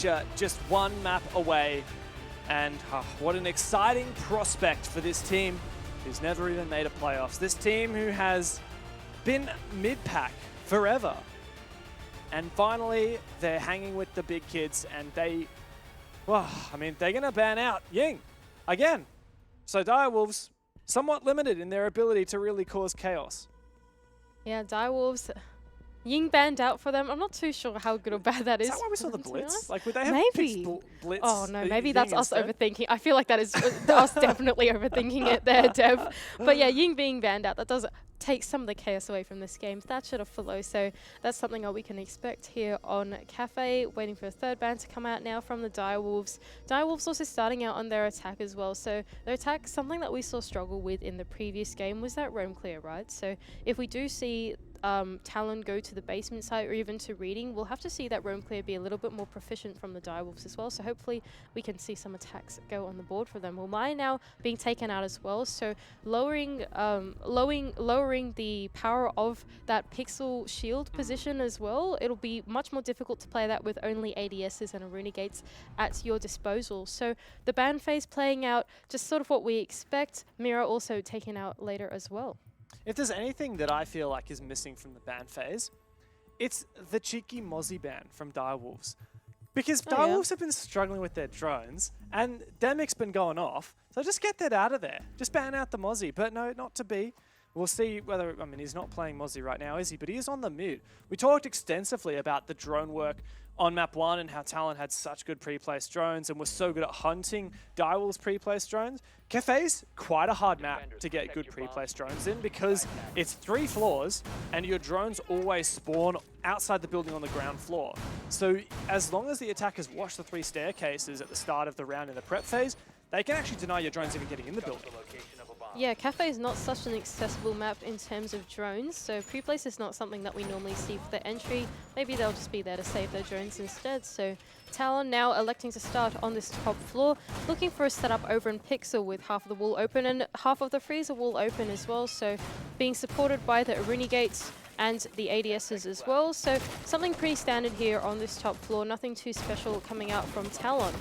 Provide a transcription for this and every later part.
future just one map away. And what an exciting prospect for this team who's never even made a playoffs. This team who has been mid-pack forever. And finally, they're hanging with the big kids, and they, well, I mean, they're going to ban out Ying again. So Direwolves, somewhat limited in their ability to really cause chaos. Yeah, Direwolves, Ying banned out for them. I'm not too sure how good or bad that is. Is that why we saw the blitz? Like, would they have maybe. picked blitz? Oh no, maybe that's us instead? overthinking. I feel like that is us definitely overthinking it there, Dev. But yeah, Ying being banned out, that does take some of the chaos away from this game. That should have followed, so that's something that we can expect here on Kafe. Waiting for a third ban to come out now from the Direwolves. Direwolves also starting out on their attack as well. So their attack, something that we saw struggle with in the previous game was that roam clear, right? So if we do see Talon go to the basement side or even to reading, we'll have to see that roam clear be a little bit more proficient from the Direwolves as well. So hopefully we can see some attacks go on the board for them. Well, Maya now being taken out as well, so lowering the power of that pixel shield position as well. It'll be much more difficult to play that with only ADSs and Aruna Gates at your disposal. So the ban phase playing out just sort of what we expect. Mira also taken out later as well. If there's anything that I feel like is missing from the ban phase, it's the cheeky Mozzie ban from Direwolves. Because Direwolves have been struggling with their drones, and Demic's been going off, so just get that out of there. Just ban out the Mozzie, but no, not to be. We'll see whether, I mean, he's not playing Mozzie right now, is he? But he is on the mute. We talked extensively about the drone work on map 1 and how Talon had such good pre-placed drones and was so good at hunting Direwolves pre-placed drones. Kafe's quite a hard map to get good pre-placed drones in because it's 3 floors and your drones always spawn outside the building on the ground floor. So as long as the attackers watch the 3 staircases at the start of the round in the prep phase, they can actually deny your drones even getting in the building. Yeah, Kafe is not such an accessible map in terms of drones, so pre-place is not something that we normally see for the entry. Maybe they'll just be there to save their drones instead. So Talon now electing to start on this top floor, looking for a setup over in Pixel with half of the wall open and half of the freezer wall open as well. So being supported by the Aruna Gates and the ADSs as well. So something pretty standard here on this top floor, nothing too special coming out from Talon.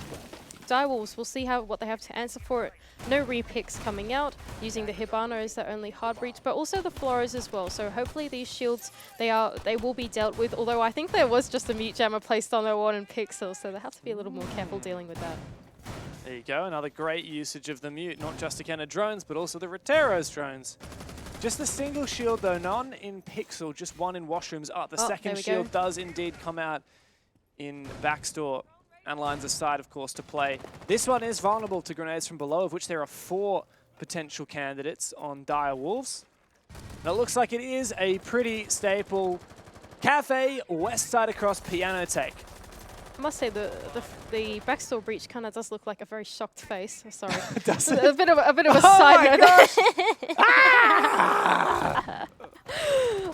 Direwolves, we'll see what they have to answer for it. No repicks coming out, using the Hibana as their only hard breach, but also the Floras as well. So hopefully these shields, they will be dealt with, although I think there was just a mute jammer placed on their one in Pixel, so they have to be a little more careful dealing with that. There you go, another great usage of the mute, not just again of drones, but also the Rotero's drones. Just a single shield though, none in Pixel, just one in washrooms. The second shield does indeed come out in backstore. And lines aside, of course, to play. This one is vulnerable to grenades from below, of which there are 4 potential candidates on Direwolves. Now, it looks like it is a pretty staple Kafe west side across piano take. I must say the backstore breach kind of does look like a very shocked face. Oh, sorry, Does a bit of a side note. Ah!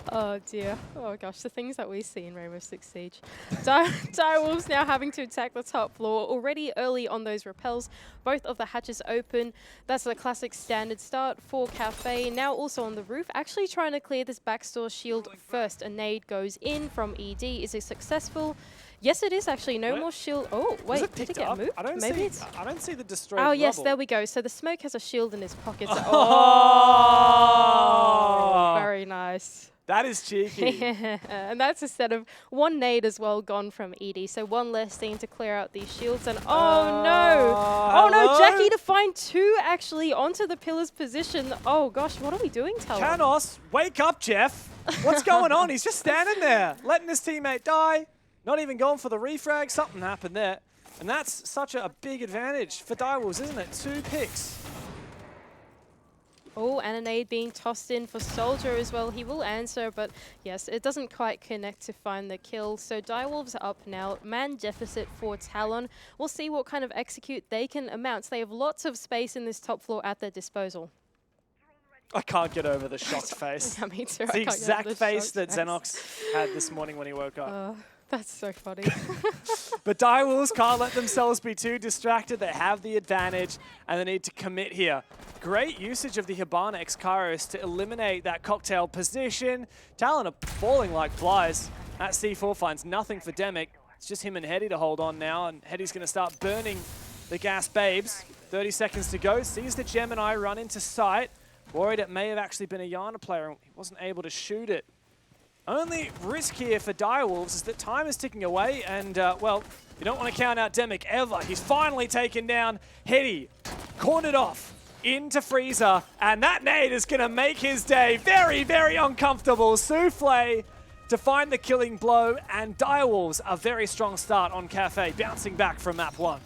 Oh dear. Oh gosh, the things that we see in Rainbow Six Siege. Direwolves now having to attack the top floor already early on those repels. Both of the hatches open. That's a classic standard start for Kafe. Now also on the roof, actually trying to clear this backstore shield first. A nade goes in from ED. Is it successful? Yes, it is actually. No more shield. Oh, wait, did it get moved? I don't see the destroyed Oh, yes, rubble. there we go. So the smoke has a shield in his pocket. So very nice. That is cheeky. And that's instead of 1 nade as well gone from ED. So 1 less thing to clear out these shields. And oh no! Oh no, Jackie to find 2 actually onto the pillar's position. Oh gosh, what are we doing, Talon? Canos, wake up, Jeff. What's going on? He's just standing there, letting his teammate die. Not even going for the refrag. Something happened there. And that's such a big advantage for Direwolves, isn't it? 2 picks. Oh, and a nade being tossed in for Soldier as well. He will answer, but yes, it doesn't quite connect to find the kill. So Direwolves are up now. Man deficit for Talon. We'll see what kind of execute they can amount. They have lots of space in this top floor at their disposal. I can't get over the shocked face. Yeah, me too. It's the exact face that Xenox had this morning when he woke up. That's so funny. But Direwolves can't let themselves be too distracted. They have the advantage, and they need to commit here. Great usage of the Hibana X Kairos to eliminate that cocktail position. Talon are falling like flies. That C4 finds nothing for Demic. It's just him and Hetty to hold on now, and Hetty's going to start burning the gas babes. 30 seconds to go. Sees the Gemini run into sight. Worried it may have actually been a Yana player, and he wasn't able to shoot it. Only risk here for Direwolves is that time is ticking away, and, well, you don't want to count out Demic ever. He's finally taken down Hetty, cornered off into Freezer, and that nade is going to make his day very, very uncomfortable. Souffle to find the killing blow, and Direwolves a very strong start on Kafe, bouncing back from map 1.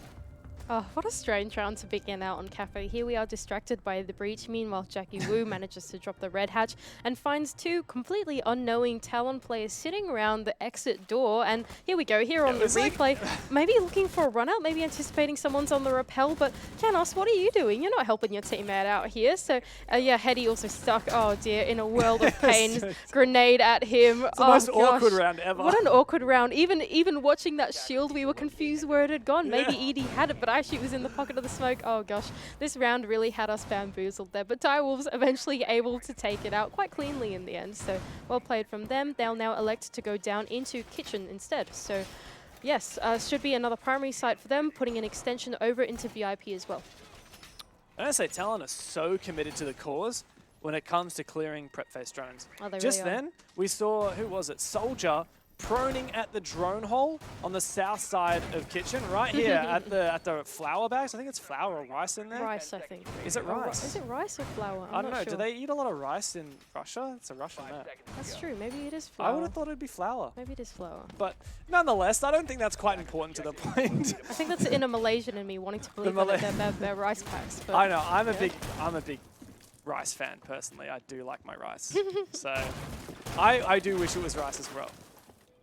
Oh, what a strange round to begin out on Kafe. Here we are distracted by the breach. Meanwhile, Jackie Wu manages to drop the red hatch and finds two completely unknowing Talon players sitting around the exit door. And here we go, here on the replay. Maybe looking for a run out, maybe anticipating someone's on the rappel. But Janos, what are you doing? You're not helping your teammate out here. So yeah, Hetty also stuck, oh dear, in a world of pain. Grenade at him. It's the most awkward round ever. What an awkward round. Even watching that shield, we were confused where it had gone. Maybe Edie had it, but actually it was in the pocket of the smoke. Oh gosh, this round really had us bamboozled there, but Direwolves eventually able to take it out quite cleanly in the end, so well played from them. They'll now elect to go down into Kitchen instead, so yes, should be another primary site for them, putting an extension over into VIP as well. I gotta say, Talon is so committed to the cause when it comes to clearing prep face drones. Oh, they Just really are. then, we saw, who was it, Soldier, proning at the drone hole on the south side of Kitchen, right here at the flour bags. I think it's flour or rice in there. Rice, I think. Is it rice? Is it rice or flour? I don't know. Do they eat a lot of rice in Russia? It's a Russian map. That's true. Maybe it is flour. I would have thought it'd be flour. Maybe it is flour. But nonetheless, I don't think that's quite important to the point. I think that's inner Malaysian in me wanting to believe that they're rice packs. But I know. I'm a big rice fan personally. I do like my rice. So I do wish it was rice as well.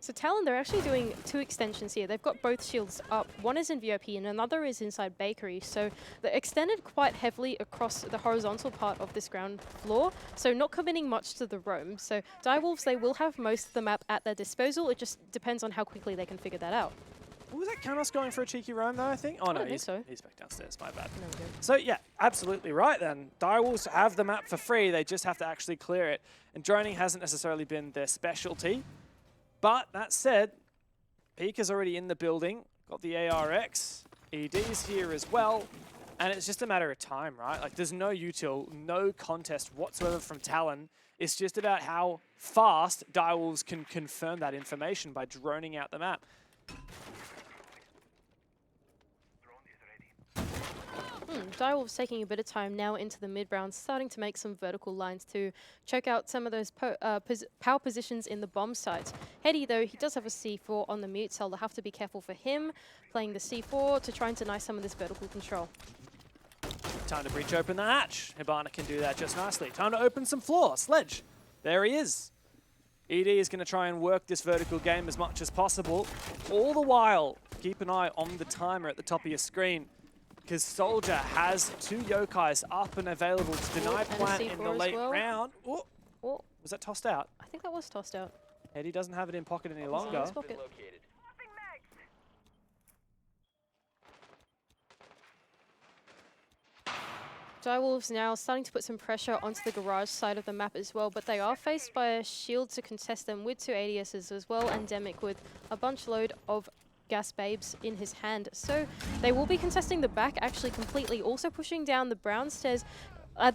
So Talon, they're actually doing two extensions here. They've got both shields up. One is in VIP and another is inside Bakery. So they're extended quite heavily across the horizontal part of this ground floor. So not committing much to the roam. So Direwolves, they will have most of the map at their disposal. It just depends on how quickly they can figure that out. Was that Kanos going for a cheeky roam though, I think? Oh no, he's back downstairs, my bad. No, we're good. So yeah, absolutely right then. Direwolves have the map for free, they just have to actually clear it. And droning hasn't necessarily been their specialty. But that said, Peak is already in the building, got the ARX, ED's here as well, and it's just a matter of time, right? Like there's no util, no contest whatsoever from Talon. It's just about how fast Direwolves can confirm that information by droning out the map. Direwolves taking a bit of time now into the mid-round, starting to make some vertical lines to check out some of those power positions in the bomb sites. Hetty, though, he does have a C4 on the mute cell. They'll have to be careful for him, playing the C4 to try and deny some of this vertical control. Time to breach open the hatch. Hibana can do that just nicely. Time to open some floor. Sledge. There he is. ED is going to try and work this vertical game as much as possible. All the while, keep an eye on the timer at the top of your screen, because Soldier has two Yokais up and available to deny plant in the late round. Oh, was that tossed out? I think that was tossed out. Eddie doesn't have it in pocket any longer. Direwolves now starting to put some pressure onto the garage side of the map as well, but they are faced by a shield to contest them with two ADSs as well, and Demic with a bunch load of gas babes in his hand. So they will be contesting the back actually completely, also pushing down the brown stairs.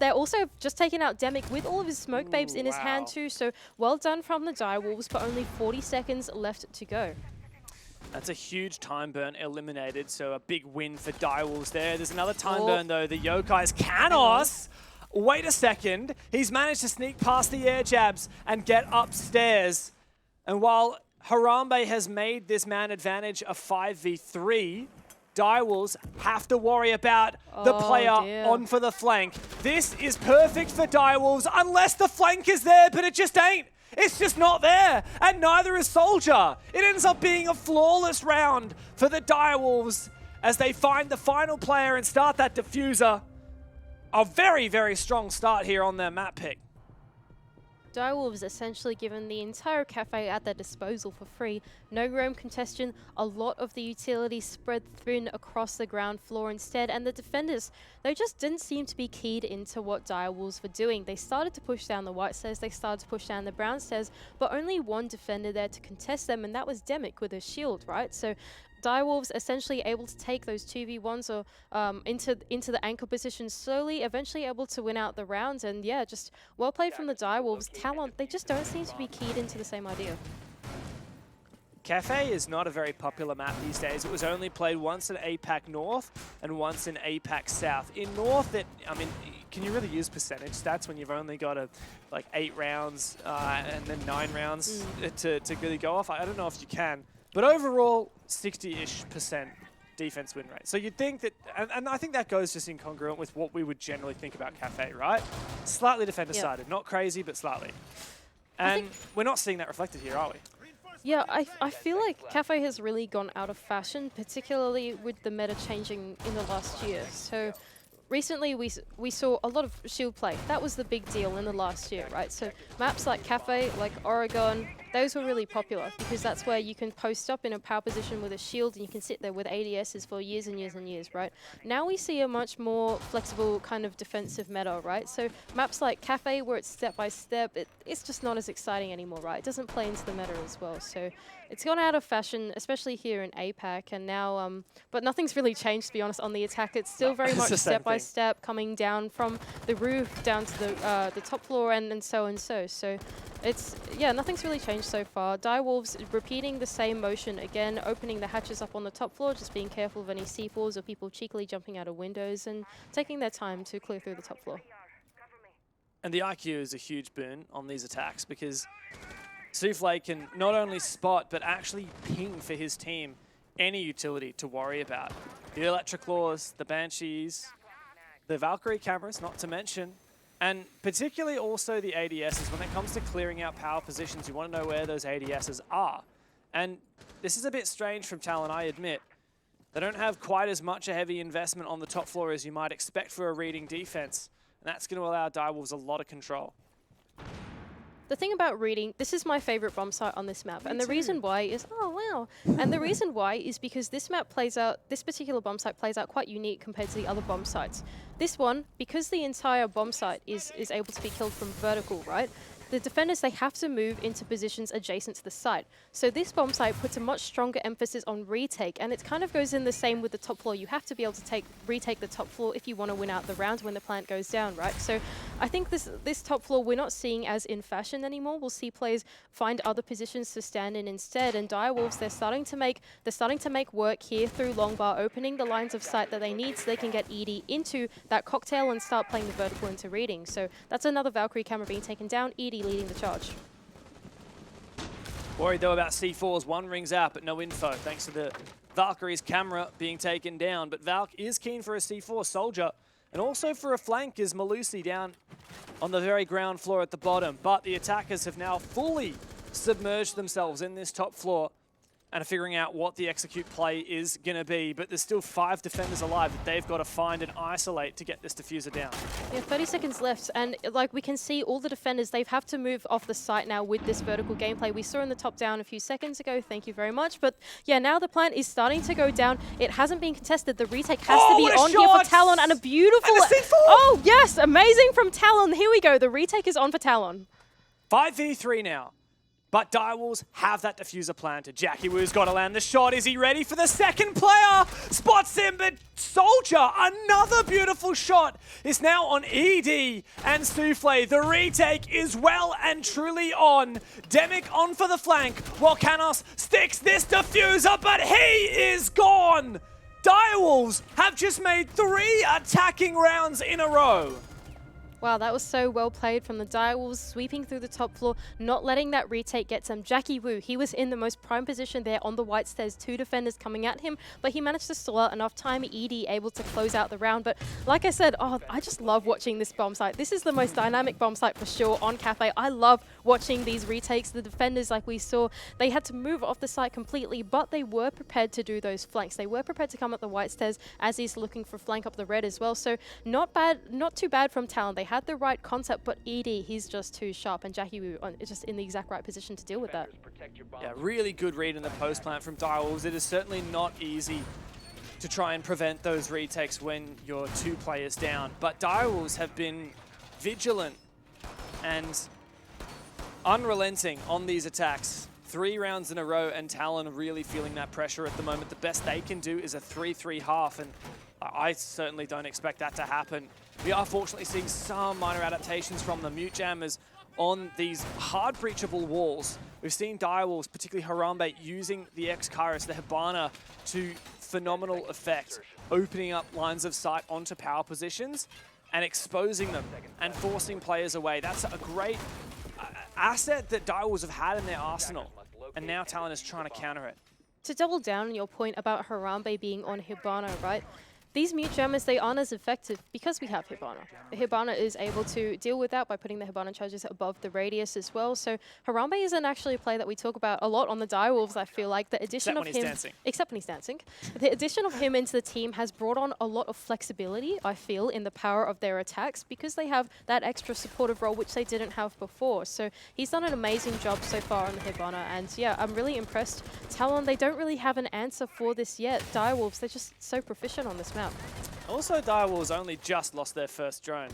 They're also just taking out Demic with all of his smoke babes in his hand too, so well done from the Direwolves, but only 40 seconds left to go. That's a huge time burn eliminated, so a big win for Direwolves there. There's another time burn though, the Yokai's Kanos. Wait a second, he's managed to sneak past the air jabs and get upstairs. And while Harambe has made this man advantage a 5v3, Direwolves have to worry about the player on for the flank. This is perfect for Direwolves unless the flank is there, but it just ain't. It's just not there, and neither is Soldier. It ends up being a flawless round for the Direwolves as they find the final player and start that diffuser. A very, very strong start here on their map pick. Direwolves essentially given the entire Kafe at their disposal for free. No roam congestion, a lot of the utility spread thin across the ground floor instead, and the defenders, they just didn't seem to be keyed into what Direwolves were doing. They started to push down the white stairs, they started to push down the brown stairs, but only one defender there to contest them, and that was Demic with a shield, right? So Direwolves essentially able to take those 2v1s or into the anchor position slowly, eventually able to win out the rounds, and yeah, just well played from the Direwolves. Talon, they just don't seem to be keyed into the same idea. Kafe is not a very popular map these days. It was only played once in APAC North and once in APAC South. In North, I mean, can you really use percentage stats when you've only got like 8 rounds and then 9 rounds to really go off? I don't know if you can. But overall, 60-ish% defense win rate. So you'd think that, and I think that goes just incongruent with what we would generally think about Kafe, right? Slightly defender-sided. Not crazy, but slightly. And we're not seeing that reflected here, are we? Yeah, I feel like Kafe has really gone out of fashion, particularly with the meta changing in the last year. So recently we saw a lot of shield play. That was the big deal in the last year, right? So maps like Kafe, like Oregon, those were really popular because that's where you can post up in a power position with a shield and you can sit there with ADSs for years and years and years, right? Now we see a much more flexible kind of defensive meta, right? So maps like Kafe, where it's step by step, it's just not as exciting anymore, right? It doesn't play into the meta as well. So it's gone out of fashion, especially here in APAC, and now, but nothing's really changed, to be honest, on the attack. It's still very much step by step, coming down from the roof down to the top floor and so and so. So it's, yeah, nothing's really changed so far. Direwolves repeating the same motion again, opening the hatches up on the top floor, just being careful of any C4s or people cheekily jumping out of windows and taking their time to clear through the top floor. And the IQ is a huge boon on these attacks because Souffle can not only spot, but actually ping for his team any utility to worry about. The Electric Claws, the Banshees, the Valkyrie cameras, not to mention, and particularly also the ADSs. When it comes to clearing out power positions, you want to know where those ADSs are. And this is a bit strange from Talon, I admit. They don't have quite as much a heavy investment on the top floor as you might expect for a reading defense. And that's going to allow Direwolves a lot of control. The thing about reading, this is my favorite bomb site on this map, and the reason why is, oh wow, and the reason why is because this map plays out, this particular bomb site plays out quite unique compared to the other bomb sites. This one, because the entire bomb site is able to be killed from vertical, right? The defenders, they have to move into positions adjacent to the site. So this bomb site puts a much stronger emphasis on retake, and it kind of goes in the same with the top floor. You have to be able to retake the top floor if you want to win out the round when the plant goes down, right? So I think this top floor we're not seeing as in fashion anymore. We'll see players find other positions to stand in instead, and Direwolves, they're starting to make work here through long bar, opening the lines of sight that they need so they can get ED into that cocktail and start playing the vertical into reading. So that's another Valkyrie camera being taken down, ED leading the charge. Worried though about C4s, one rings out but no info thanks to the Valkyrie's camera being taken down. But Valk is keen for a C4 soldier and also for a flank is Malusi down on the very ground floor at the bottom. But the attackers have now fully submerged themselves in this top floor and are figuring out what the execute play is going to be. But there's still 5 defenders alive that they've got to find and isolate to get this diffuser down. Yeah, 30 seconds left, and like we can see all the defenders, they have to move off the site now with this vertical gameplay. We saw in the top down a few seconds ago, thank you very much. But yeah, now the plant is starting to go down. It hasn't been contested. The retake has to be on here for Talon, and a beautiful... And oh yes, amazing from Talon. Here we go, the retake is on for Talon. 5v3 now. But Direwolves have that diffuser planted. Jackie Woo's got to land the shot. Is he ready for the second player? Spots him, but Soldier, another beautiful shot, is now on ED and Souffle. The retake is well and truly on. Demic on for the flank, while Canos sticks this diffuser, but he is gone. Direwolves have just made 3 attacking rounds in a row. Wow, that was so well played from the Direwolves, sweeping through the top floor, not letting that retake get some. Jackie Woo, he was in the most prime position there on the white stairs, 2 defenders coming at him, but he managed to stall out enough time, ED able to close out the round. But like I said, oh, I just love watching this bomb site. This is the most dynamic bomb site for sure on Kafe. I love watching these retakes. The defenders, like we saw, they had to move off the site completely, but they were prepared to do those flanks. They were prepared to come up the white stairs as he's looking for flank up the red as well. So not bad, not too bad from Talon. They had the right concept, but ED, he's just too sharp, and Jackie Wu is just in the exact right position to deal with that. Yeah, really good read in the post plant from Direwolves. It is certainly not easy to try and prevent those retakes when you're 2 players down, but Direwolves have been vigilant and unrelenting on these attacks. 3 rounds in a row, and Talon really feeling that pressure at the moment. The best they can do is a 3-3 half, and I certainly don't expect that to happen. We are fortunately seeing some minor adaptations from the Mute Jammers on these hard breachable walls. We've seen Direwolves, particularly Harambe, using the X-Kairos, the Hibana, to phenomenal effect, opening up lines of sight onto power positions and exposing them and forcing players away. That's a great asset that Direwolves have had in their arsenal, and now Talon is trying to counter it. To double down on your point about Harambe being on Hibana, right? These Mute Jammers, they aren't as effective because we have Hibana. The Hibana is able to deal with that by putting the Hibana charges above the radius as well. So Harambe isn't actually a play that we talk about a lot on the Direwolves, I feel like. The addition of him, except when he's dancing. The addition of him into the team has brought on a lot of flexibility, I feel, in the power of their attacks because they have that extra supportive role which they didn't have before. So he's done an amazing job so far on the Hibana, and yeah, I'm really impressed. Talon, they don't really have an answer for this yet. Direwolves, they're just so proficient on this map. Also, Direwolves only just lost their first drone,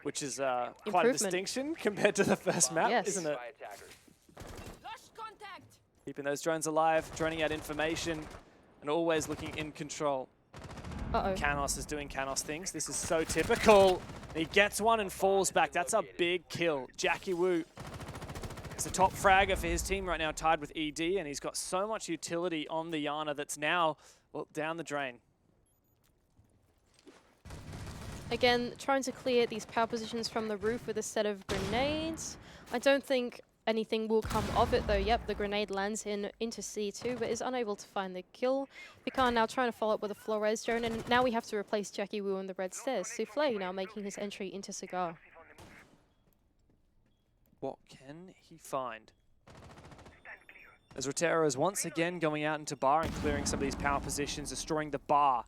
which is quite a distinction compared to the first map, isn't it? Keeping those drones alive, droning out information, and always looking in control. Canos is doing Canos things. This is so typical. He gets one and falls back. That's a big kill. Jackie Wu is the top fragger for his team right now, tied with ED, and he's got so much utility on the Yana that's now, well, down the drain. Again, trying to clear these power positions from the roof with a set of grenades. I don't think anything will come of it though. Yep, the grenade lands into C2, but is unable to find the kill. Pican now trying to follow up with a Flores drone, and now we have to replace Jackie Wu on the red stairs. Souffle now making his entry into Cigar. What can he find? As Rotero is once again going out into bar and clearing some of these power positions, destroying the bar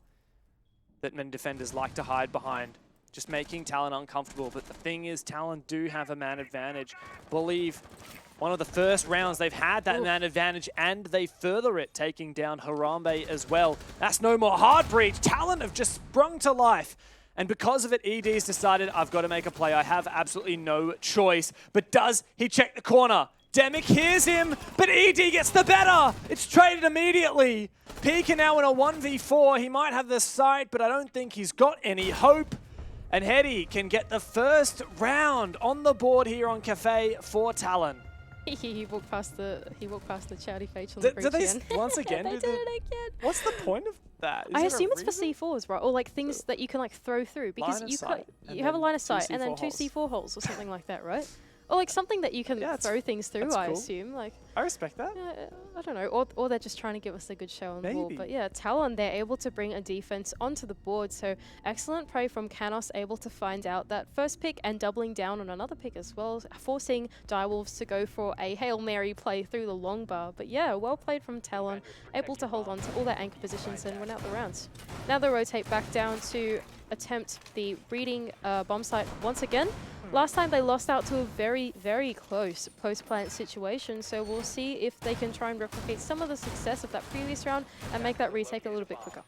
that many defenders like to hide behind, just making Talon uncomfortable. But the thing is, Talon do have a man advantage. Believe one of the first rounds they've had that man advantage, and they further it, taking down Harambe as well. That's no more hard breach. Talon have just sprung to life. And because of it, ED's decided, I've got to make a play. I have absolutely no choice. But does he check the corner? Demic hears him, but ED gets the better. It's traded immediately. Pika now in a 1v4. He might have the sight, but I don't think he's got any hope. And Hetty can get the first round on the board here on Kafe for Talon. He walked past the chatty face on the bridge again. Once again? They did it again. What's the point of that? I assume it's for C4s, right? Or like things that you can like throw through, because you have a line of sight and then 2 C4 holes or something like that, right? Or like something that you can throw things through, I assume. Like, I respect that. I don't know. Or they're just trying to give us a good show on the wall. But yeah, Talon, they're able to bring a defense onto the board. So excellent play from Canos, able to find out that first pick and doubling down on another pick as well, forcing Direwolves to go for a Hail Mary play through the long bar. But yeah, well played from Talon, able to hold on to all their anchor positions and win out the rounds. Now they rotate back down to attempt the breeding bomb site once again. Last time they lost out to a very, very close post-plant situation, so we'll see if they can try and replicate some of the success of that previous round and make that retake a little bit quicker.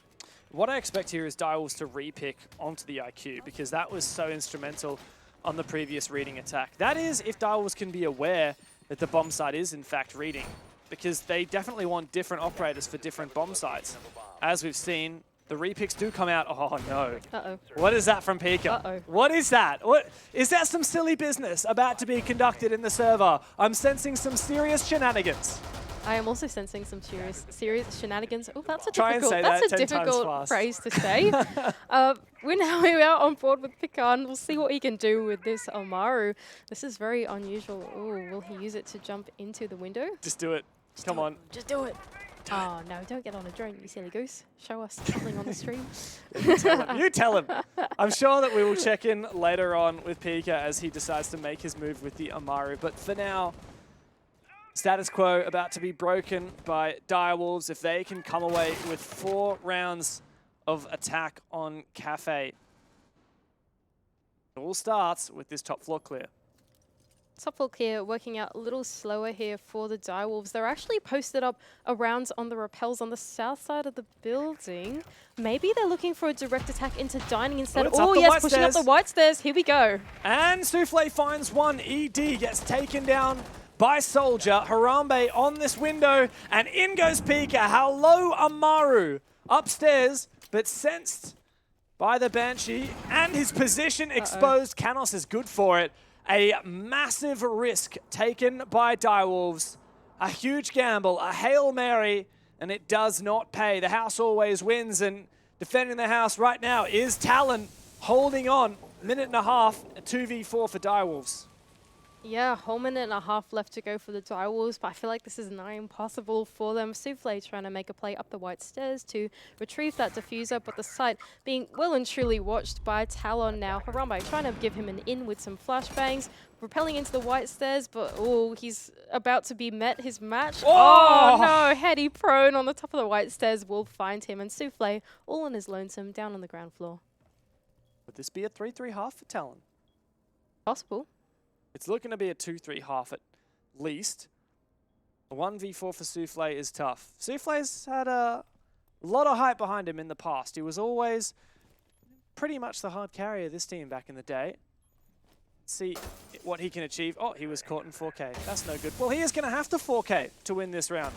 What I expect here is Direwolves to re-pick onto the IQ, because that was so instrumental on the previous reading attack. That is, if Direwolves can be aware that the bomb site is in fact reading, because they definitely want different operators for different bomb sites. As we've seen, the repicks do come out. Oh no. What is that from Pika? What is that? What is that? Some silly business about to be conducted in the server? I'm sensing some serious shenanigans. I am also sensing some serious shenanigans. Oh, that's a difficult phrase to say. We're now out on board with Pican. We'll see what he can do with this Amaru. This is very unusual. Oh, will he use it to jump into the window? Just do it. Come on. Just do it. Oh, no, don't get on a drone, you silly goose. Show us something on the stream. You tell him. I'm sure that we will check in later on with Pika as he decides to make his move with the Amaru. But for now, status quo about to be broken by Direwolves. If they can come away with 4 rounds of attack on Kafe, It all starts with this top floor clear. Top floor clear working out a little slower here for the Direwolves. They're actually posted up around on the rappels on the south side of the building. Maybe they're looking for a direct attack into dining instead. Oh yes, pushing up the white stairs. Here we go. And Souffle finds one. ED gets taken down by Soldier. Harambe on this window, and in goes Pika. Hello, Amaru. Upstairs, but sensed by the Banshee, and his position exposed. Canos is good for it. A massive risk taken by Direwolves. A huge gamble, a Hail Mary, and it does not pay. The house always wins, and defending the house right now is Talon, holding on. Minute and a half, a 2v4 for Direwolves. Yeah, a whole minute and a half left to go for the Direwolves, but I feel like this is nigh impossible for them. Souffle trying to make a play up the white stairs to retrieve that diffuser, but the site being well and truly watched by Talon now. Harambe trying to give him an in with some flashbangs, propelling into the white stairs, but oh, he's about to be met his match. Oh no, Heady prone on the top of the white stairs will find him, and Souffle all on his lonesome down on the ground floor. Would this be a 3-3 half for Talon? Possible. It's looking to be a 2-3 half at least. A 1v4 for Souffle is tough. Souffle's had a lot of hype behind him in the past. He was always pretty much the hard carrier of this team back in the day. Let's see what he can achieve. Oh, he was caught in 4K. That's no good. Well, he is going to have to 4K to win this round.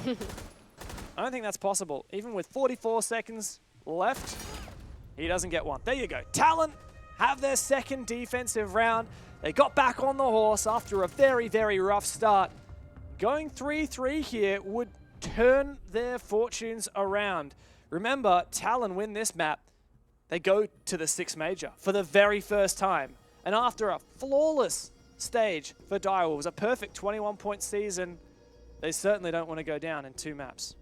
I don't think that's possible. Even with 44 seconds left, he doesn't get one. There you go. Talon have their second defensive round. They got back on the horse after a very, very rough start. Going 3-3 here would turn their fortunes around. Remember, Talon win this map. They go to the 6 major for the very first time. And after a flawless stage for Direwolves, a perfect 21-point season, they certainly don't want to go down in 2 maps.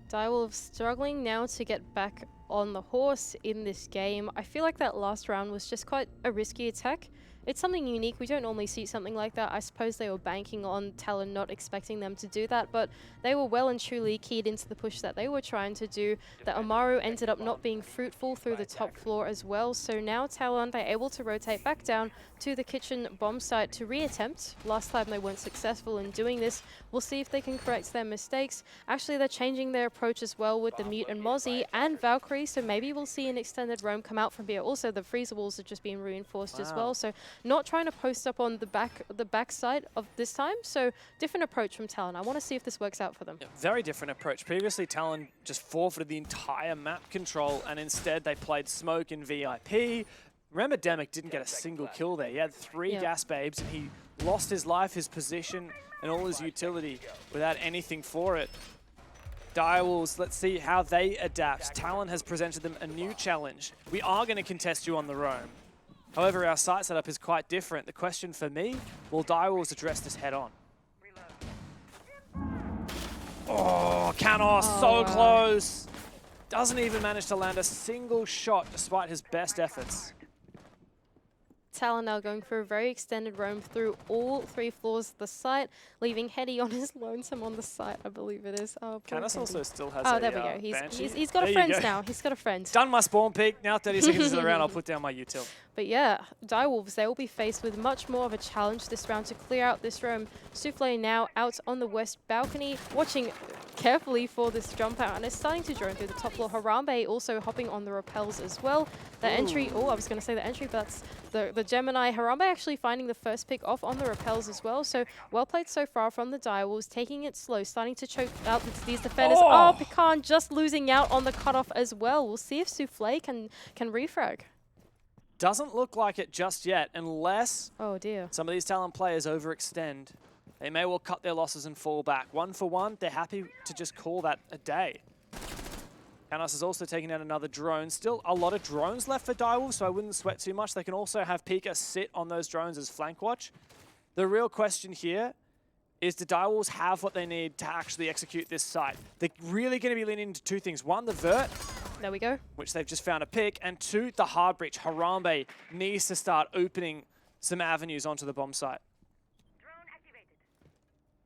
Direwolves struggling now to get back on the horse in this game. I feel like that last round was just quite a risky attack. It's something unique. We don't normally see something like that. I suppose they were banking on Talon not expecting them to do that, but they were well and truly keyed into the push that they were trying to do. The Amaru ended up not being fruitful through the top floor as well. So now Talon, they're able to rotate back down to the kitchen bomb site to reattempt. Last time they weren't successful in doing this. We'll see if they can correct their mistakes. Actually, they're changing their approach as well with the Mute and Mozzie and Valkyrie, so maybe we'll see an extended roam come out from here. Also, the freezer walls are just being reinforced as well, so not trying to post up on the back side of this time, so different approach from Talon. I want to see if this works out for them. Yeah, very different approach. Previously, Talon just forfeited the entire map control, and instead they played Smoke and VIP. Remember, Demic didn't get a single kill there. He had 3 gas babes, and he lost his life, his position, and all his utility without anything for it. Direwolves, let's see how they adapt. Talon has presented them a new challenge. We are going to contest you on the roam. However, our site setup is quite different. The question for me, will Direwolves address this head on? Oh, Canos, so close. Doesn't even manage to land a single shot despite his best efforts. Talon now going for a very extended roam through all 3 floors of the site, leaving Heady on his lonesome on the site, I believe it is. Oh, Canos also still has there we go. He's got a friend now. He's got a friend. Done my spawn peak. Now 30 seconds into the round, I'll put down my util. But yeah, Direwolves, they will be faced with much more of a challenge this round to clear out this roam. Souffle now out on the west balcony, watching carefully for this jump out, and it's starting to drone through the top floor. Harambe also hopping on the rappels as well. The entry, I was going to say the entry, but that's the Gemini. Harambe actually finding the first pick off on the rappels as well. So well played so far from the Direwolves, taking it slow, starting to choke out these defenders. Oh, Pecan just losing out on the cutoff as well. We'll see if Souffle can refrag. Doesn't look like it just yet, unless some of these Talon players overextend. They may well cut their losses and fall back. 1 for 1, they're happy to just call that a day. Canos is also taking out another drone. Still a lot of drones left for Direwolves, so I wouldn't sweat too much. They can also have Pika sit on those drones as flank watch. The real question here is, do Direwolves have what they need to actually execute this site? They're really going to be leaning into 2 things. 1, the vert. There we go. Which they've just found a pick. And 2, the hard breach. Harambe needs to start opening some avenues onto the bomb site.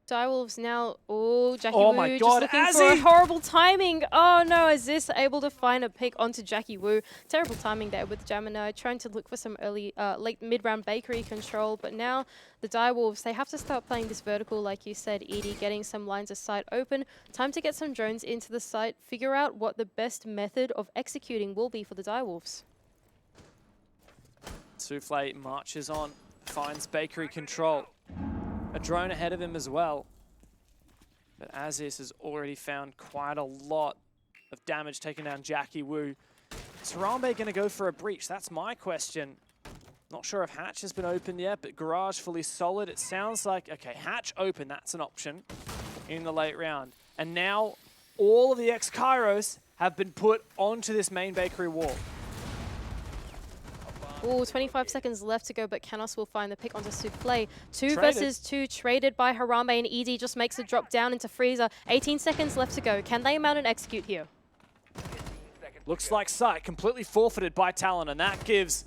Direwolves now. Oh, Jackie Oh Wu my just God, looking for a horrible timing. Oh no, is this able to find a pick onto Jackie Wu? Terrible timing there with Gemini, trying to look for some early, late mid-round bakery control. But now the Direwolves, they have to start playing this vertical, like you said, Edie, getting some lines of sight open. Time to get some drones into the site, figure out what the best method of executing will be for the Direwolves. Souffle marches on, finds bakery control. A drone ahead of him as well. But Aziz has already found quite a lot of damage taking down Jackie Wu. Is Harambe going to go for a breach? That's my question. Not sure if Hatch has been opened yet, but Garage fully solid. It sounds like, okay, Hatch open, that's an option in the late round. And now all of the ex-Kairos have been put onto this main bakery wall. Oh, 25 seconds left to go, but Canos will find the pick onto Souffle. 2 versus 2 traded by Harambe, and Edie just makes a drop down into Freezer. 18 seconds left to go. Can they mount and execute here? Looks like sight completely forfeited by Talon, and that gives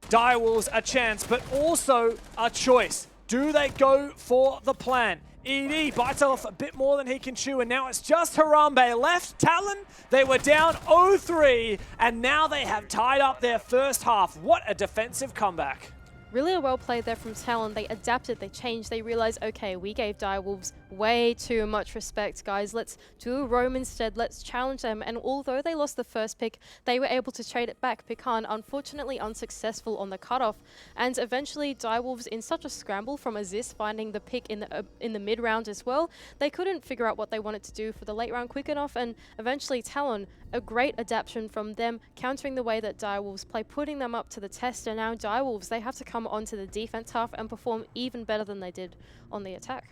Direwolves a chance, but also a choice. Do they go for the plan? ED bites off a bit more than he can chew, and now it's just Harambe left. Talon, they were down 0-3, and now they have tied up their first half. What a defensive comeback. Really well played there from Talon. They adapted, they changed, they realized, okay, we gave Direwolves way too much respect, guys. Let's do Roam instead. Let's challenge them. And although they lost the first pick, they were able to trade it back. Pecan, unfortunately unsuccessful on the cutoff. And eventually, Direwolves, in such a scramble from Aziz finding the pick in the mid-round as well, they couldn't figure out what they wanted to do for the late round quick enough. And eventually, Talon, a great adaptation from them, countering the way that Direwolves play, putting them up to the test. And now Direwolves, they have to come onto the defense half and perform even better than they did on the attack.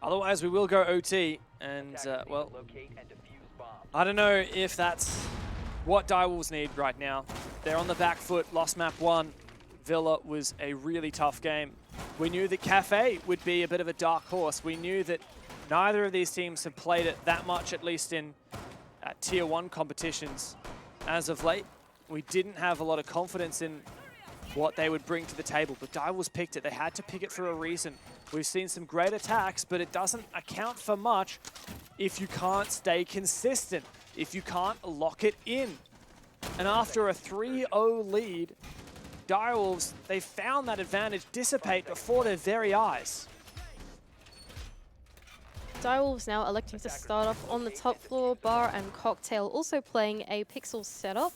Otherwise, we will go OT, and, well, I don't know if that's what Direwolves need right now. They're on the back foot, lost map 1. Villa was a really tough game. We knew that Kafe would be a bit of a dark horse. We knew that neither of these teams have played it that much, at least in Tier 1 competitions as of late. We didn't have a lot of confidence in what they would bring to the table, but Direwolves picked it. They had to pick it for a reason. We've seen some great attacks, but it doesn't account for much if you can't stay consistent, if you can't lock it in. And after a 3-0 lead, Direwolves, they found that advantage dissipate before their very eyes. Direwolves now electing to start off on the top floor. Bar and Cocktail also playing a pixel setup.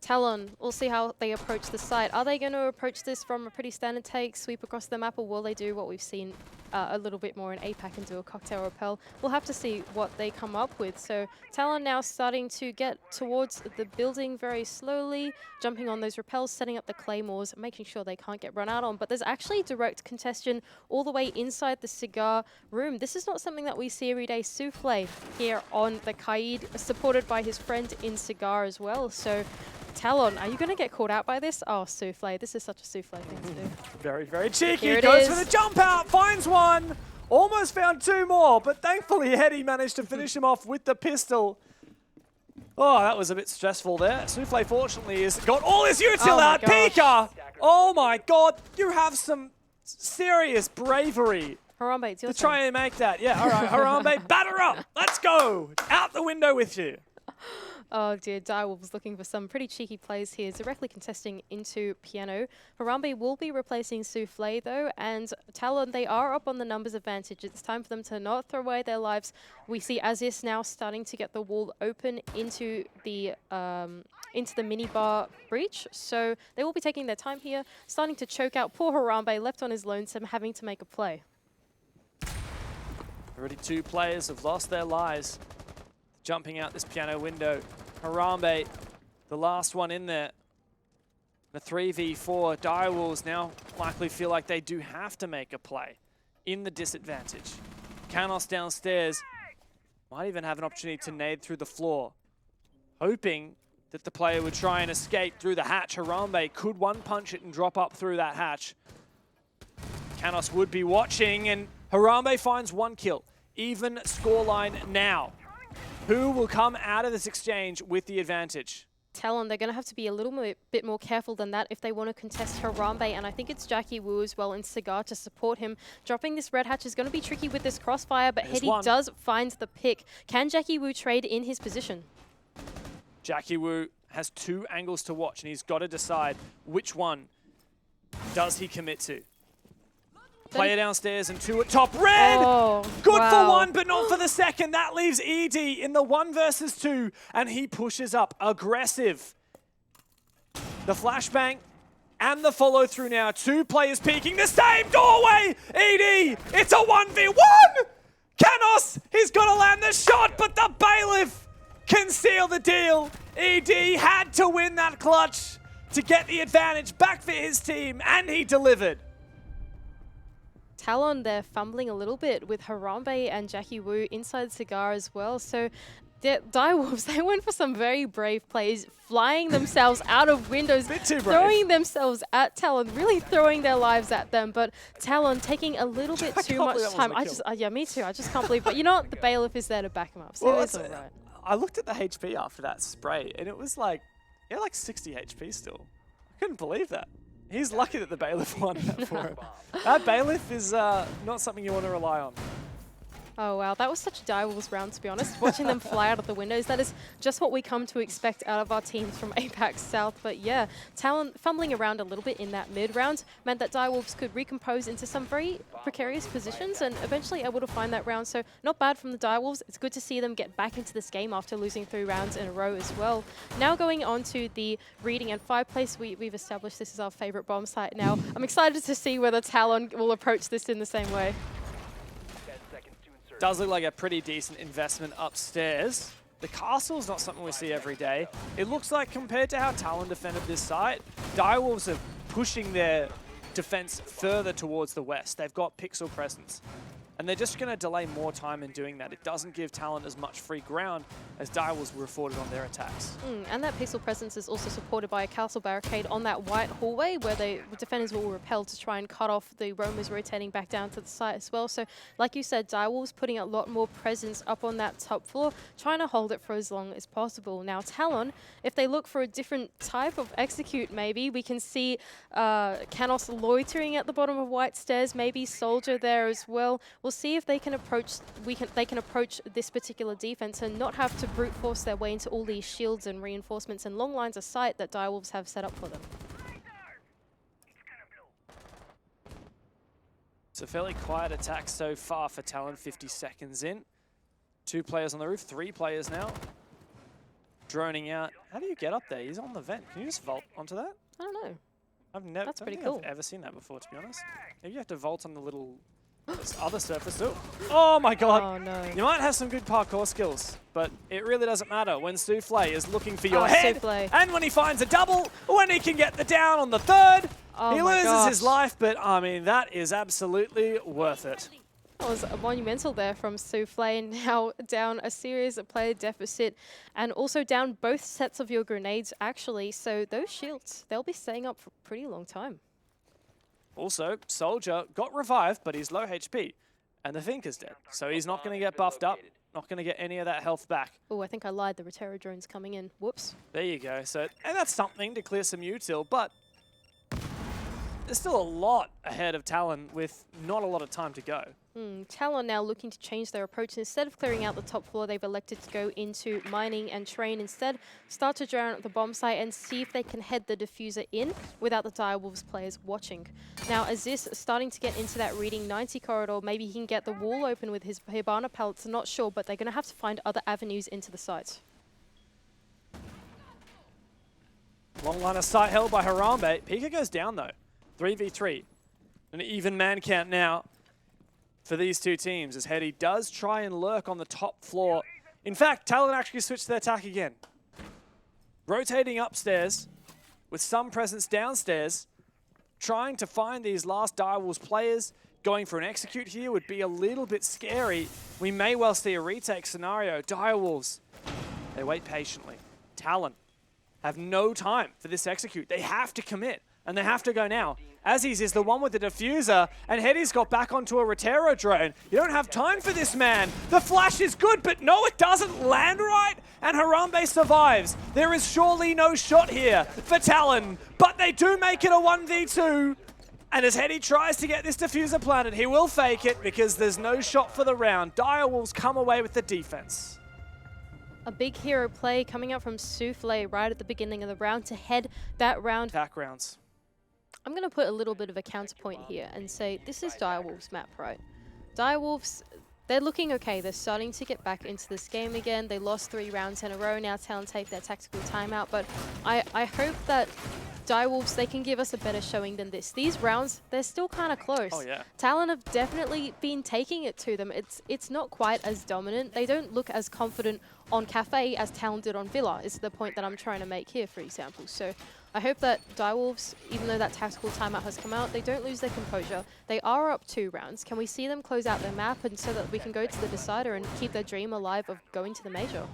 Talon, we'll see how they approach the site. Are they going to approach this from a pretty standard take, sweep across the map, or will they do what we've seen a little bit more in APAC and do a cocktail rappel? We'll have to see what they come up with. So Talon now starting to get towards the building very slowly, jumping on those rappels, setting up the claymores, making sure they can't get run out on. But there's actually direct congestion all the way inside the cigar room. This is not something that we see every day. Souffle here on the Kaid, supported by his friend in cigar as well. So Talon, are you going to get caught out by this? Oh, Souffle. This is such a Souffle thing to do. Very, very cheeky. Here it Goes is. for the jump out, finds one. Almost found 2 more, but thankfully Hetty managed to finish him off with the pistol. Oh, that was a bit stressful there. Souffle, fortunately, has got all his util out. Pika! Oh my god, you have some serious bravery Harambe, it's your to try and make that. Yeah, all right, Harambe, batter up. Let's go. Out the window with you. Oh dear, Direwolves looking for some pretty cheeky plays here, directly contesting into Piano. Harambe will be replacing Souffle though, and Talon, they are up on the numbers advantage. It's time for them to not throw away their lives. We see Aziz now starting to get the wall open into the minibar breach, so they will be taking their time here, starting to choke out poor Harambe, left on his lonesome, having to make a play. Already 2 players have lost their lives jumping out this Piano window. Harambe, the last one in there. The 3v4, Direwolves now likely feel like they do have to make a play in the disadvantage. Canos downstairs might even have an opportunity to nade through the floor, hoping that the player would try and escape through the hatch. Harambe could one-punch it and drop up through that hatch. Canos would be watching, and Harambe finds 1 kill. Even scoreline now. Who will come out of this exchange with the advantage? Talon, they're going to have to be a little bit more careful than that if they want to contest Harambe, and I think it's Jackie Wu as well in Cigar to support him. Dropping this red hatch is going to be tricky with this crossfire, but Hedy does find the pick. Can Jackie Wu trade in his position? Jackie Wu has 2 angles to watch, and he's got to decide which one does he commit to. Player downstairs and 2 at top. Red! Oh, Good for 1, but not for the second. That leaves ED in the 1 versus 2, and he pushes up. Aggressive. The flashbang and the follow through now. 2 players peeking the same doorway. ED, it's a 1v1! Canos, he's got to land the shot, but the Bailiff can seal the deal. ED had to win that clutch to get the advantage back for his team, and he delivered. Talon, they're fumbling a little bit with Harambe and Jackie Wu inside Cigar as well. So Direwolves, they went for some very brave plays, flying themselves out of windows, throwing themselves at Talon, really throwing their lives at them. But Talon taking a little bit too much time. Yeah, me too. I just can't believe. But you know what? The Bailiff is there to back him up. So it's all right. I looked at the HP after that spray, and it was like, yeah, like 60 HP still. I couldn't believe that. He's lucky that the Bailiff won that for him. That Bailiff is not something you want to rely on. Oh, wow. That was such a Direwolves round, to be honest. Watching them fly out of the windows, that is just what we come to expect out of our teams from APAC South. But yeah, Talon fumbling around a little bit in that mid-round meant that Direwolves could recompose into some very precarious positions and eventually able to find that round. So not bad from the Direwolves. It's good to see them get back into this game after losing 3 rounds in a row as well. Now going on to the reading and 5 place, we've established this is our favorite bomb site now. I'm excited to see whether Talon will approach this in the same way. Does look like a pretty decent investment upstairs. The castle's not something we see every day. It looks like compared to how Talon defended this site, Direwolves are pushing their defense further towards the west. They've got pixel presence. And they're just going to delay more time in doing that. It doesn't give Talon as much free ground as Direwolves were afforded on their attacks. And that pixel presence is also supported by a castle barricade on that white hallway where the defenders will repel to try and cut off the roamers rotating back down to the site as well. So like you said, Direwolves putting a lot more presence up on that top floor, trying to hold it for as long as possible. Now Talon, if they look for a different type of execute maybe, we can see Canos loitering at the bottom of white stairs, maybe Soldier there as well. We'll see if they can approach this particular defense and not have to brute force their way into all these shields and reinforcements and long lines of sight that Direwolves have set up for them. It's a fairly quiet attack so far for Talon, 50 seconds in. 2 players on the roof, 3 players now. Droning out. How do you get up there? He's on the vent. Can you just vault onto that? I don't know. That's pretty cool. I've ever seen that before, to be honest. Maybe you have to vault on the little other surface too. Oh my god. Oh no. You might have some good parkour skills, but it really doesn't matter when Souffle is looking for your head. Souffle. And when he finds a double, when he can get the down on the 3rd, he loses his life, but I mean, that is absolutely worth it. That was monumental there from Souffle, now down a serious player deficit and also down both sets of your grenades actually. So those shields, they'll be staying up for a pretty long time. Also, Soldier got revived, but he's low HP, and the Thinker's dead. So he's not going to get buffed up, not going to get any of that health back. Oh, I think I lied. The Rotero drone's coming in. Whoops. There you go. So, and that's something to clear some util, but there's still a lot ahead of Talon with not a lot of time to go. Talon now looking to change their approach. Instead of clearing out the top floor, they've elected to go into mining and train. Instead, start to drown at the bomb site and see if they can head the diffuser in without the Direwolves players watching. Now, Aziz starting to get into that reading 90 corridor. Maybe he can get the wall open with his Hibana pellets. Not sure, but they're going to have to find other avenues into the site. Long line of sight held by Harambe. Pika goes down though. 3v3. An even man count now for these 2 teams as Hedy does try and lurk on the top floor. In fact, Talon actually switched their attack again. Rotating upstairs with some presence downstairs, trying to find these last Direwolves players. Going for an execute here would be a little bit scary. We may well see a retake scenario. Direwolves, they wait patiently. Talon have no time for this execute. They have to commit. and they have to go now. Aziz is the one with the diffuser, and Hetty's got back onto a Rotero drone. You don't have time for this, man. The flash is good, but no, it doesn't land right, and Harambe survives. There is surely no shot here for Talon, but they do make it a 1v2. And as Hetty tries to get this diffuser planted, he will fake it because there's no shot for the round. Direwolves come away with the defense. A big hero play coming out from Souffle right at the beginning of the round to head that round. Back rounds. I'm going to put a little bit of a counterpoint here and say this is Direwolves' map, right? Direwolves, they're looking okay. They're starting to get back into this game again. They lost 3 rounds in a row. Now Talon take their tactical timeout. But I hope that Direwolves, they can give us a better showing than this. These rounds, they're still kind of close. Oh, yeah. Talon have definitely been taking it to them. It's not quite as dominant. They don't look as confident on Kafe as Talon did on Villa, is the point that I'm trying to make here, for example. So I hope that Direwolves, even though that tactical timeout has come out, they don't lose their composure. They are up 2 rounds. Can we see them close out their map and so that we can go to the decider and keep their dream alive of going to the major?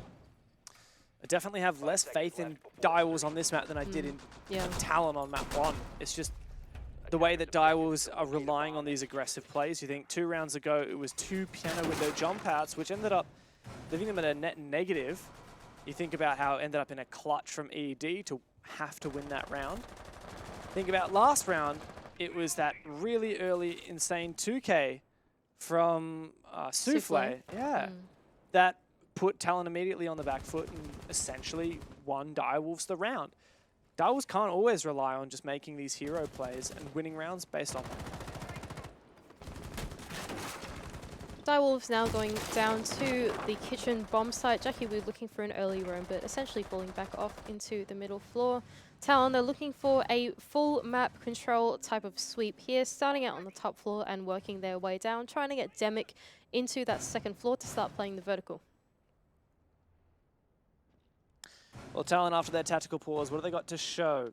I definitely have less faith in Direwolves on this map than I did in Talon on map 1. It's just the way that Direwolves are relying on these aggressive plays. You think 2 rounds ago it was 2 piano window jump outs, which ended up leaving them at a net negative. You think about how it ended up in a clutch from EED to have to win that round. Think about last round, it was that really early insane 2K from Souffle. Yeah, that put Talon immediately on the back foot and essentially won Direwolves the round. Direwolves can't always rely on just making these hero plays and winning rounds based on them. Direwolves now going down to the kitchen bomb site. Jackie, we're looking for an early roam, but essentially falling back off into the middle floor. Talon, they're looking for a full map control type of sweep here, starting out on the top floor and working their way down, trying to get Demic into that second floor to start playing the vertical. Well, Talon, after their tactical pause, what have they got to show?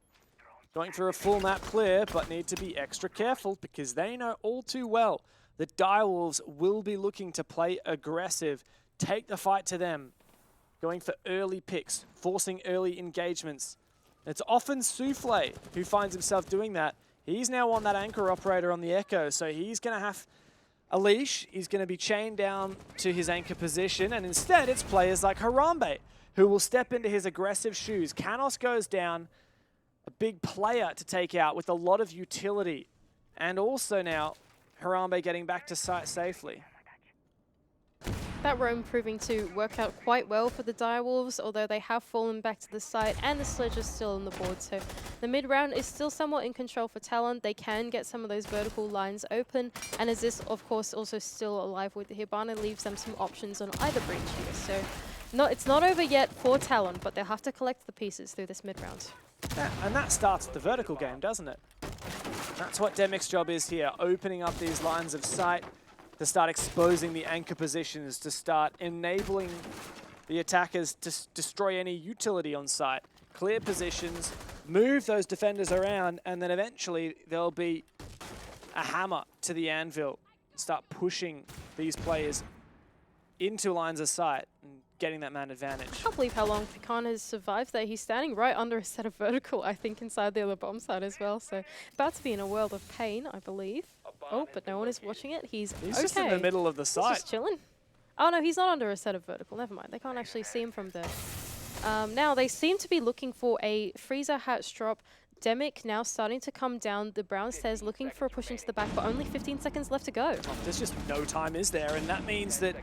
Going for a full map clear, but need to be extra careful because they know all too well that Direwolves will be looking to play aggressive, take the fight to them, going for early picks, forcing early engagements. It's often Souffle who finds himself doing that. He's now on that anchor operator on the Echo, so he's going to have a leash. He's going to be chained down to his anchor position, and instead it's players like Harambe who will step into his aggressive shoes. Canos goes down, a big player to take out with a lot of utility, and also now Harambe getting back to site safely. That roam proving to work out quite well for the Direwolves, although they have fallen back to the site and the sledge is still on the board. So the mid round is still somewhat in control for Talon. They can get some of those vertical lines open. And as this, of course, also still alive with the Hibana, leaves them some options on either breach here. So it's not over yet for Talon, but they'll have to collect the pieces through this mid round. Yeah, and that starts the vertical game, doesn't it? That's what Demic's job is here, opening up these lines of sight to start exposing the anchor positions, to start enabling the attackers to destroy any utility on site, clear positions, move those defenders around, and then eventually there'll be a hammer to the anvil, start pushing these players into lines of sight and getting that man advantage. I can't believe how long Pecan has survived there. He's standing right under a set of vertical, I think, inside the other bomb site as well. So about to be in a world of pain, I believe. Oh, but no one is watching it. He's okay. Just in the middle of the site. He's just chilling. Oh no, he's not under a set of vertical. Never mind. They can't actually see him from there. Now they seem to be looking for a freezer hatch drop. Demic now starting to come down the brown stairs, looking for a push into the back, but only 15 seconds left to go. Oh, there's just no time, is there? And that means that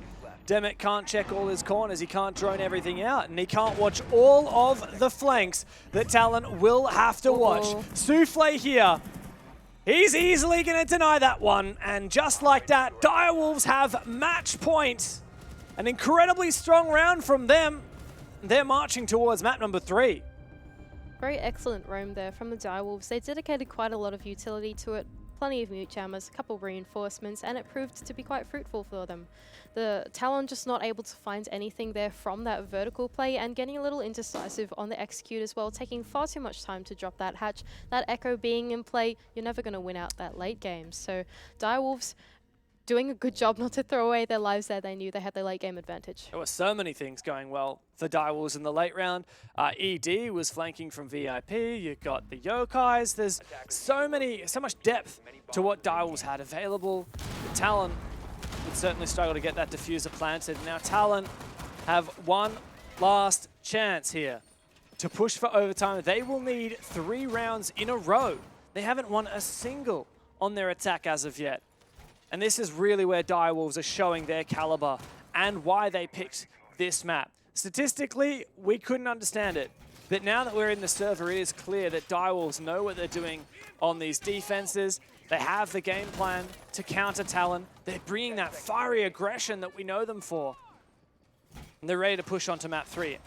Demic can't check all his corners, he can't drone everything out, and he can't watch all of the flanks that Talon will have to watch. Souffle here, he's easily going to deny that one, and just like that, Direwolves have match point. An incredibly strong round from them. They're marching towards map number 3. Very excellent roam there from the Direwolves. They dedicated quite a lot of utility to it. Plenty of mute jammers, a couple reinforcements, and it proved to be quite fruitful for them. The Talon just not able to find anything there from that vertical play and getting a little indecisive on the execute as well, taking far too much time to drop that hatch. That Echo being in play, you're never going to win out that late game. So Direwolves, doing a good job not to throw away their lives there. They knew they had their late game advantage. There were so many things going well for Direwolves in the late round. ED was flanking from VIP. You got the Yokais. There's so much depth to what Direwolves had available. The Talon would certainly struggle to get that diffuser planted. Now Talon have one last chance here to push for overtime. They will need 3 rounds in a row. They haven't won a single on their attack as of yet. And this is really where Direwolves are showing their caliber and why they picked this map. Statistically, we couldn't understand it. But now that we're in the server, it is clear that Direwolves know what they're doing on these defenses. They have the game plan to counter Talon. They're bringing that fiery aggression that we know them for. And they're ready to push on to map 3.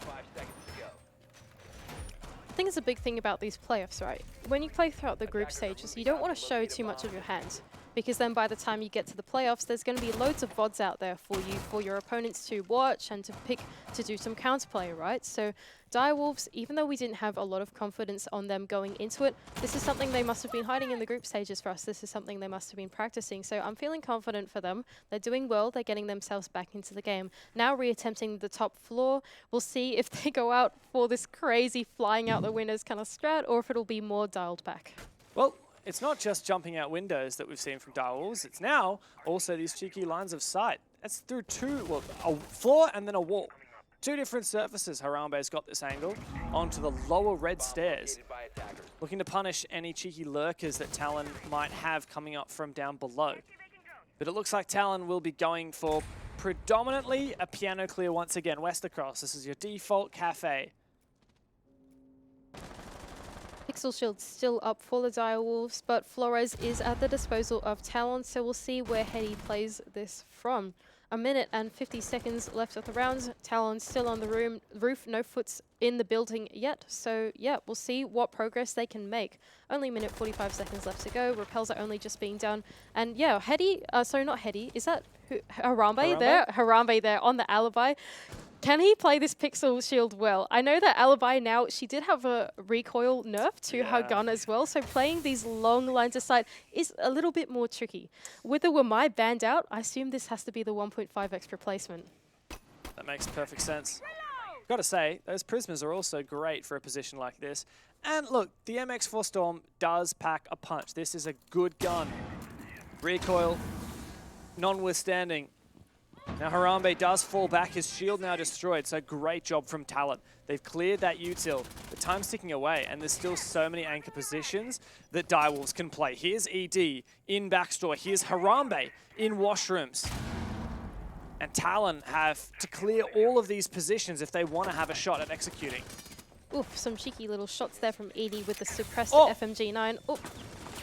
I think it's a big thing about these playoffs, right? When you play throughout the group stages, you don't want to show too much of your hand, because then by the time you get to the playoffs, there's going to be loads of VODs out there for you, for your opponents to watch and to pick to do some counterplay, right? So Direwolves, even though we didn't have a lot of confidence on them going into it, this is something they must have been hiding in the group stages for us. This is something they must have been practicing. So I'm feeling confident for them. They're doing well. They're getting themselves back into the game. Now reattempting the top floor. We'll see if they go out for this crazy flying out the windows kind of strat, or if it'll be more dialed back. Well, it's not just jumping out windows that we've seen from Direwolves. It's now also these cheeky lines of sight. That's through a floor and then a wall. 2 different surfaces. Harambe's got this angle onto the lower red stairs, looking to punish any cheeky lurkers that Talon might have coming up from down below. But it looks like Talon will be going for predominantly a piano clear once again. West across. This is your default Kafe. Pixel Shield still up for the Direwolves, but Flores is at the disposal of Talon, so we'll see where Hetty plays this from. 1 minute and 50 seconds left of the rounds. Talon still on the roof, no foots in the building yet. So yeah, we'll see what progress they can make. Only 1 minute 45 seconds left to go. Repels are only just being done. And yeah, Hetty, sorry, not Hetty, is that Harambe there? Harambe there on the alibi. Can he play this Pixel Shield well? I know that Alibi now, she did have a recoil nerf to her gun as well, so playing these long lines of sight is a little bit more tricky. With the Wamai banned out, I assume this has to be the 1.5x replacement. That makes perfect sense. Gotta say, those Prismas are also great for a position like this. And look, the MX4 Storm does pack a punch. This is a good gun. Recoil, non-withstanding. Now Harambe does fall back, his shield now destroyed, so great job from Talon. They've cleared that util, the time's ticking away, and there's still so many anchor positions that Direwolves can play. Here's ED in backstore, here's Harambe in washrooms. And Talon have to clear all of these positions if they want to have a shot at executing. Oof, some cheeky little shots there from ED with the suppressed FMG9. Oh.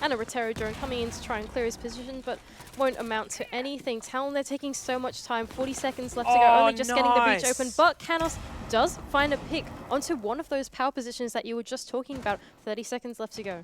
And a Rotero drone coming in to try and clear his position, but won't amount to anything. Talon, they're taking so much time. 40 seconds left to go, only just getting the breach open. But Canos does find a pick onto one of those power positions that you were just talking about. 30 seconds left to go.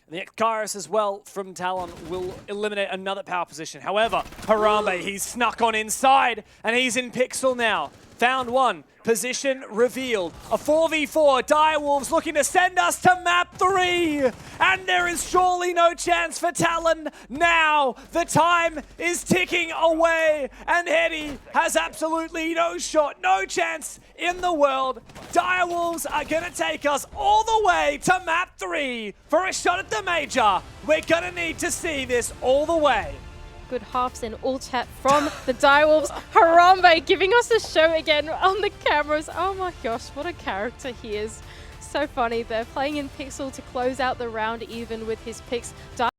The Ekaris as well from Talon will eliminate another power position. However, Harambe, he's snuck on inside, and he's in Pixel now. Found one. Position revealed. A 4v4. Direwolves looking to send us to map 3. And there is surely no chance for Talon now. The time is ticking away. And Hetty has absolutely no shot, no chance in the world. Direwolves are going to take us all the way to map 3 for a shot at the major. We're going to need to see this all the way. Good halves in all chat from the Direwolves. Harambe giving us a show again on the cameras. Oh my gosh, what a character he is. So funny. They're playing in Pixel to close out the round even with his picks.